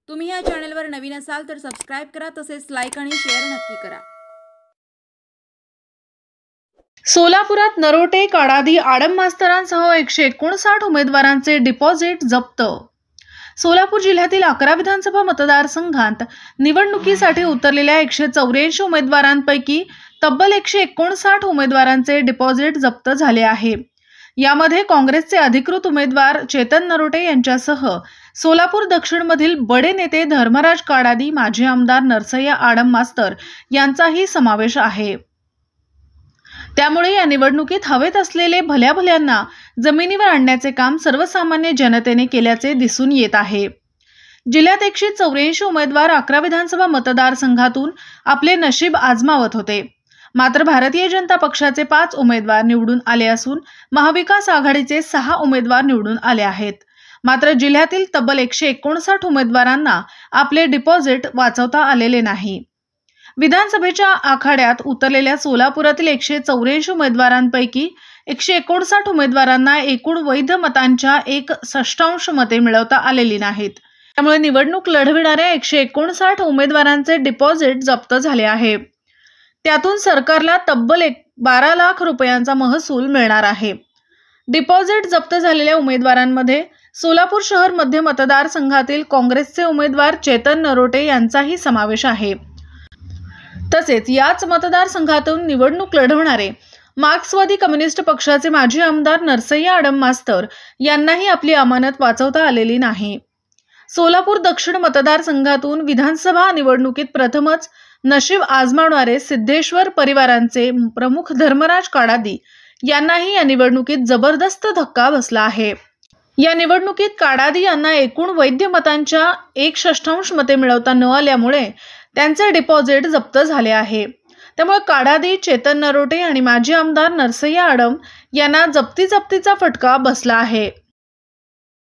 तुम्ही या चॅनलवर नवीन असाल तर सबस्क्राइब करा, तसेच लाईक आणि शेअर नक्की करा। सोलापुरात नरोटे काडादी आडम मास्तरांसह 159 उमेदवारांचे डिपॉझिट जप्त। सोलापूर जिल्ह्यातील 11 विधानसभा मतदारसंघात निवडणुकीसाठी उतरलेल्या 184 उमेदवारांपैकी तब्बल 159 उमेदवारांचे डिपॉझिट जप्त झाले आहे। यामध्ये काँग्रेसचे अधिकृत उमेदवार चेतन नरोटे यांच्यासह सोलापूर दक्षिणमधील बडे नेते धर्मराज काडादी, माजी आमदार नरसय्या आडम मास्तर यांचाही समावेश आहे। त्यामुळे या निवडणुकीत हवेत असलेले भल्याभल्यांना जमिनीवर आणण्याचे काम सर्वसामान्य जनतेने केल्याचे दिसून येत आहे। जिल्ह्यात 184 उमेदवार 11 विधानसभा मतदारसंघातून आपले नशीब आजमावत होते। मात्र भारतीय जनता पक्षाचे 5 उमेदवार निवडून आले असून महाविकास आघाडीचे 6 उमेदवार निवडून आले आहेत। मात्र जिल्ह्यातील तब्बल 159 उमेदवारांना आपले डिपॉझिट वाचवता आलेले नाही। विधानसभेच्या आखाड्यात उतरलेल्या सोलापुरातील 184 उमेदवारांपैकी 159 उमेदवारांना एकूण वैध मतांच्या 1/6 मते मिळवता आलेली नाहीत। त्यामुळे निवडणूक लढविणाऱ्या 159 उमेदवारांचे डिपॉझिट जप्त झाले आहे। त्यातून सरकारला तब्बल 12 लाख रुपयांचा महसूल मिळणार आहे। डिपॉझिट जप्त झालेल्या उमेदवारांमध्ये सोलापूर शहर मध्य मतदारसंघातील काँग्रेसचे उमेदवार चेतन नरोटे यांचाही समावेश आहे। तसेच याच मतदारसंघातून निवडणूक लढवणारे मार्क्सवादी कम्युनिस्ट पक्षाचे माजी आमदार नरसय्या आडम मास्तर यांनाही आपली अमानत वाचवता आलेली नाही। सोलापूर दक्षिण मतदारसंघातून विधानसभा निवडणुकीत प्रथमच नशीब आजमावणारे सिद्धेश्वर परिवारांचे प्रमुख धर्मराज काडादी यांनाही या निवडणुकीत जबरदस्त धक्का बसला आहे। या निवडणुकीत काडादी यांना एकूण वैध मतांच्या 1/6 मते मिळवता न आल्यामुळे त्यांचे डिपॉझिट जप्त झाले आहे। त्यामुळे काडादी, चेतन नरोटे आणि माजी आमदार नरसय्या आडम यांना जप्तीचा फटका बसला आहे।